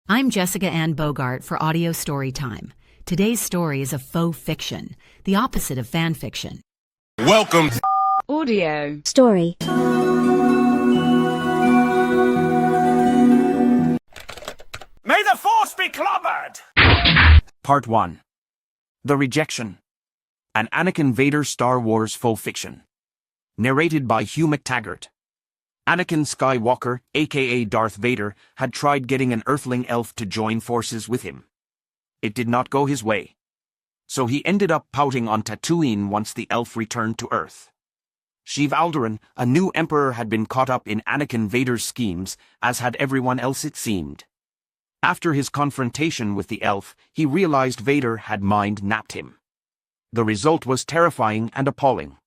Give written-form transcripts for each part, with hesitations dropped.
I'm Jessica Ann Bogart for Audio Storytime. Today's story is a faux fiction, the opposite of fan fiction. Welcome to Audio Story. May the Force be clobbered! Part 1. The Rejection. An Anakin Vader Star Wars faux fiction. Narrated by Hugh McTaggart. Anakin Skywalker, aka Darth Vader, had tried getting an Earthling elf to join forces with him. It did not go his way. So he ended up pouting on Tatooine once the elf returned to Earth. Sheev Alderaan, a new emperor, had been caught up in Anakin Vader's schemes, as had everyone else it seemed. After his confrontation with the elf, he realized Vader had mind-napped him. The result was terrifying and appalling.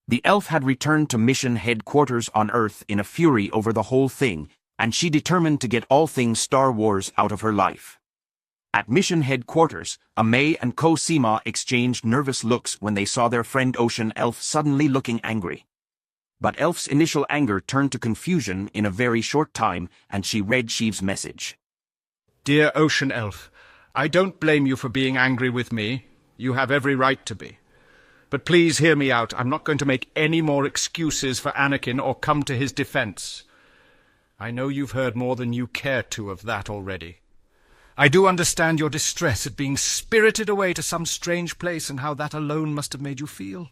The elf had returned to mission headquarters on Earth in a fury over the whole thing, and she determined to get all things Star Wars out of her life. At mission headquarters, Amay and Cosima exchanged nervous looks when they saw their friend Ocean Elf suddenly looking angry. But Elf's initial anger turned to confusion in a very short time, and she read Sheev's message. Dear Ocean Elf, I don't blame you for being angry with me. You have every right to be. But please hear me out. I'm not going to make any more excuses for Anakin or come to his defense. I know you've heard more than you care to of that already. I do understand your distress at being spirited away to some strange place and how that alone must have made you feel.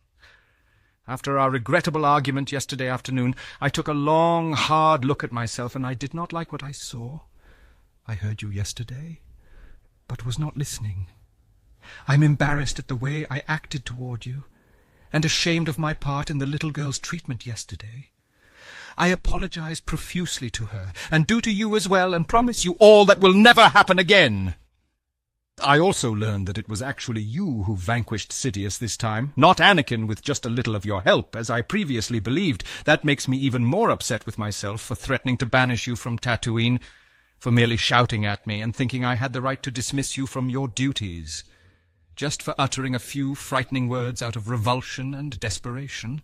After our regrettable argument yesterday afternoon, I took a long, hard look at myself, and I did not like what I saw. I heard you yesterday, but was not listening. I'm embarrassed at the way I acted toward you, and ashamed of my part in the little girl's treatment yesterday. I apologize profusely to her, and do to you as well, and promise you all that will never happen again. I also learned that it was actually you who vanquished Sidious this time, not Anakin with just a little of your help, as I previously believed. That makes me even more upset with myself for threatening to banish you from Tatooine, for merely shouting at me and thinking I had the right to dismiss you from your duties, just for uttering a few frightening words out of revulsion and desperation,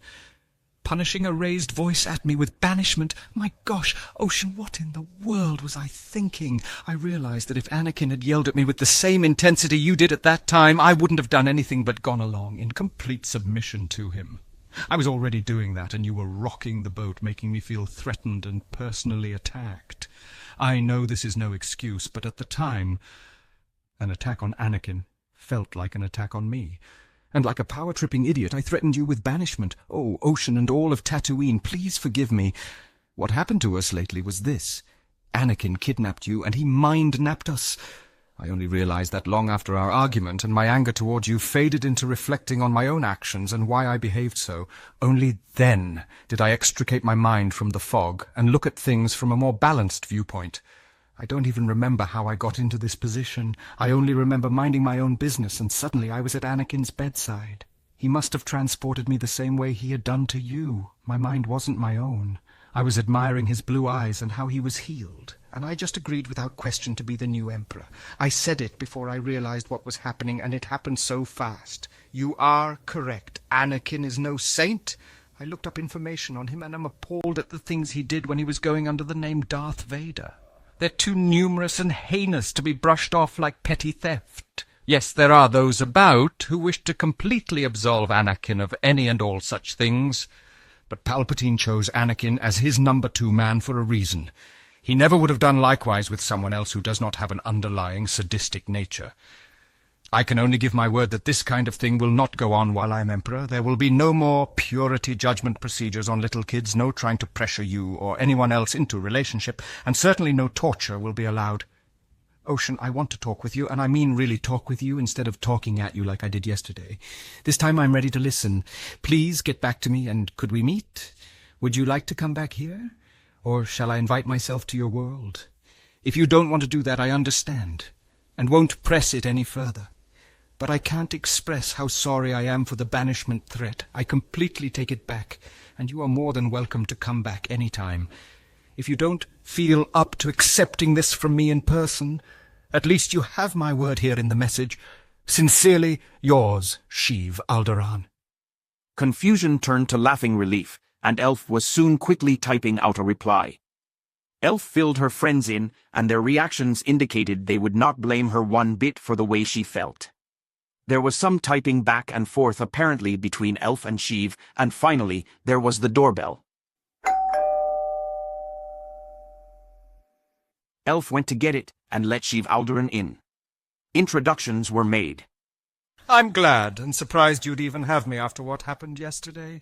punishing a raised voice at me with banishment. My gosh, Ocean, what in the world was I thinking? I realized that if Anakin had yelled at me with the same intensity you did at that time, I wouldn't have done anything but gone along in complete submission to him. I was already doing that, and you were rocking the boat, making me feel threatened and personally attacked. I know this is no excuse, but at the time, an attack on Anakin felt like an attack on me. And like a power-tripping idiot, I threatened you with banishment. Oh, Ocean and all of Tatooine, please forgive me. What happened to us lately was this. Anakin kidnapped you, and he mind-napped us. I only realized that long after our argument, and my anger toward you faded into reflecting on my own actions and why I behaved so. Only then did I extricate my mind from the fog and look at things from a more balanced viewpoint. I don't even remember how I got into this position. I only remember minding my own business, and suddenly I was at Anakin's bedside. He must have transported me the same way he had done to you. My mind wasn't my own. I was admiring his blue eyes and how he was healed, and I just agreed without question to be the new emperor. I said it before I realized what was happening, and it happened so fast. You are correct. Anakin is no saint. I looked up information on him and am appalled at the things he did when he was going under the name Darth Vader. They're too numerous and heinous to be brushed off like petty theft. Yes, there are those about who wish to completely absolve Anakin of any and all such things, but Palpatine chose Anakin as his number 2 man for a reason. He never would have done likewise with someone else who does not have an underlying sadistic nature. I can only give my word that this kind of thing will not go on while I'm emperor. There will be no more purity judgment procedures on little kids, no trying to pressure you or anyone else into relationship, and certainly no torture will be allowed. Ocean, I want to talk with you, and I mean really talk with you instead of talking at you like I did yesterday. This time I'm ready to listen. Please get back to me, and could we meet? Would you like to come back here? Or shall I invite myself to your world? If you don't want to do that, I understand, and won't press it any further. But I can't express how sorry I am for the banishment threat. I completely take it back, and you are more than welcome to come back any time. If you don't feel up to accepting this from me in person, at least you have my word here in the message. Sincerely yours, Sheev Alderaan. Confusion turned to laughing relief, and Elf was soon quickly typing out a reply. Elf filled her friends in, and their reactions indicated they would not blame her one bit for the way she felt. There was some typing back and forth apparently between Elf and Sheev, and finally there was the doorbell. Elf went to get it and let Sheev Alderaan in. Introductions were made. I'm glad and surprised you'd even have me after what happened yesterday.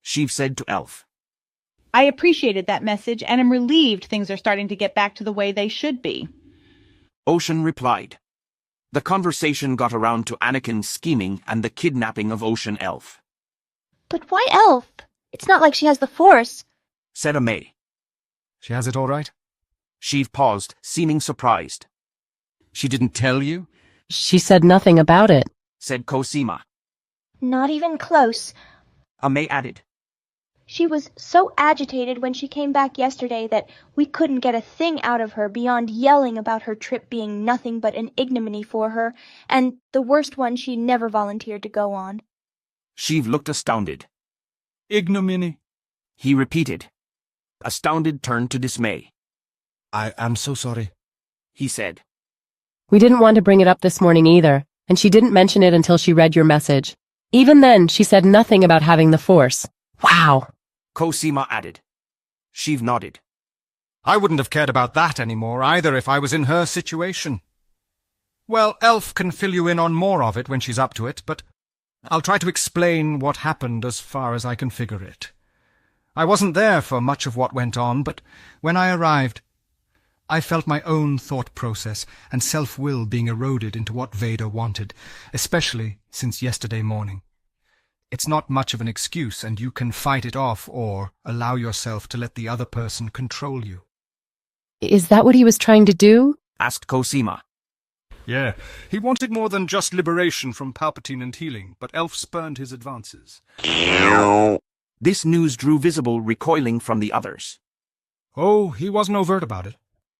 Sheev said to Elf. I appreciated that message and am relieved things are starting to get back to the way they should be. Ocean replied. The conversation got around to Anakin's scheming and the kidnapping of Ocean Elf. But why Elf? It's not like she has the Force, said Amay. She has it all right? Sheev paused, seeming surprised. She didn't tell you? She said nothing about it, said Cosima. Not even close. Amay added. She was so agitated when she came back yesterday that we couldn't get a thing out of her beyond yelling about her trip being nothing but an ignominy for her, and the worst one she never volunteered to go on. Sheev looked astounded. Ignominy? He repeated. Astounded turned to dismay. I am so sorry, he said. We didn't want to bring it up this morning either, and she didn't mention it until she read your message. Even then, she said nothing about having the Force. Wow! Cosima added. Sheev nodded. I wouldn't have cared about that anymore either if I was in her situation. Well, Elf can fill you in on more of it when she's up to it, but I'll try to explain what happened as far as I can figure it. I wasn't there for much of what went on, but when I arrived, I felt my own thought process and self-will being eroded into what Vader wanted, especially since yesterday morning. It's not much of an excuse, and you can fight it off or allow yourself to let the other person control you. Is that what he was trying to do? Asked Cosima. Yeah, he wanted more than just liberation from Palpatine and healing, but Elf spurned his advances. This news drew visible recoiling from the others. Oh, he wasn't overt about it,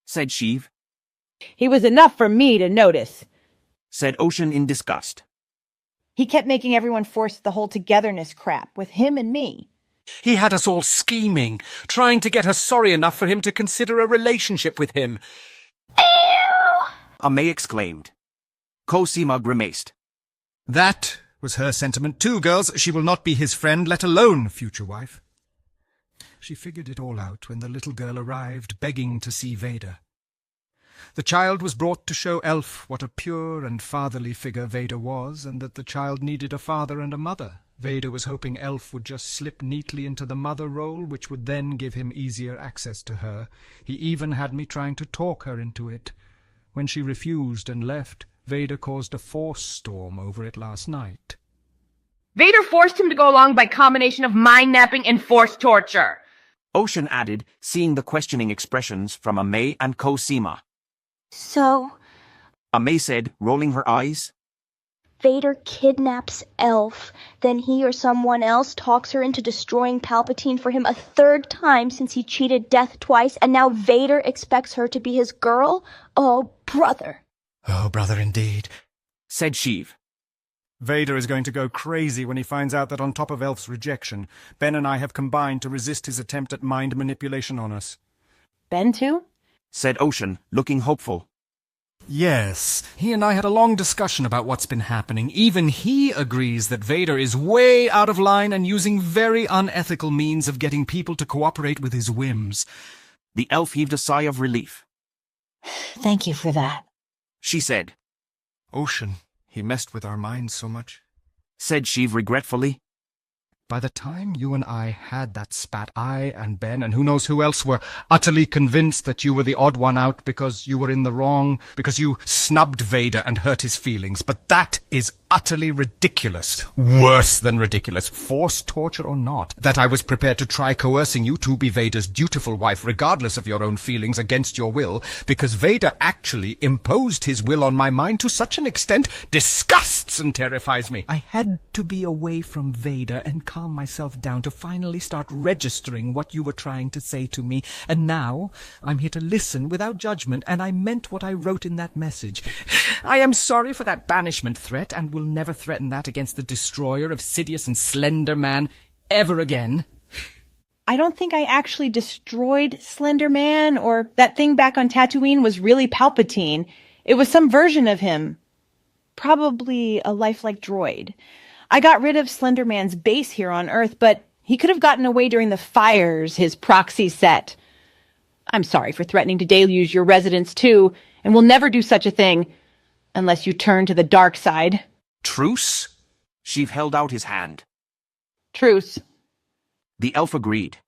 said Sheev. He was enough for me to notice, said Ocean in disgust. He kept making everyone force the whole togetherness crap with him and me. He had us all scheming, trying to get her sorry enough for him to consider a relationship with him. Amay exclaimed. Cosima grimaced. That was her sentiment too, girls. She will not be his friend, let alone future wife. She figured it all out when the little girl arrived, begging to see Vader. The child was brought to show Elf what a pure and fatherly figure Vader was, and that the child needed a father and a mother. Vader was hoping Elf would just slip neatly into the mother role, which would then give him easier access to her. He even had me trying to talk her into it. When she refused and left, Vader caused a force storm over it last night. Vader forced him to go along by combination of mind-napping and forced torture. Ocean added, seeing the questioning expressions from Amay and Cosima. So, Amay said, rolling her eyes. Vader kidnaps Elf, then he or someone else talks her into destroying Palpatine for him a third time since he cheated death twice, and now Vader expects her to be his girl? Oh, brother. Oh, brother indeed, said Sheev. Vader is going to go crazy when he finds out that on top of Elf's rejection, Ben and I have combined to resist his attempt at mind manipulation on us. Ben too? Said Ocean, looking hopeful. Yes, he and I had a long discussion about what's been happening. Even he agrees that Vader is way out of line and using very unethical means of getting people to cooperate with his whims. The elf heaved a sigh of relief. Thank you for that, she said. Ocean, he messed with our minds so much, said Sheev regretfully. By the time you and I had that spat, I and Ben and who knows who else were utterly convinced that you were the odd one out because you were in the wrong, because you snubbed Vader and hurt his feelings. But that is utterly ridiculous. Worse than ridiculous. Forced torture or not. That I was prepared to try coercing you to be Vader's dutiful wife regardless of your own feelings against your will, because Vader actually imposed his will on my mind to such an extent disgusts and terrifies me. I had to be away from Vader and calm myself down to finally start registering what you were trying to say to me, and now I'm here to listen without judgment, and I meant what I wrote in that message. I am sorry for that banishment threat, and will never threaten that against the destroyer of Sidious and Slender Man ever again. I don't think I actually destroyed Slender Man, or that thing back on Tatooine was really Palpatine. It was some version of him. Probably a lifelike droid. I got rid of Slender Man's base here on Earth, but he could have gotten away during the fires his proxy set. I'm sorry for threatening to deluge your residence too, and will never do such a thing, unless you turn to the dark side. Truce? Sheev held out his hand. Truce. The elf agreed.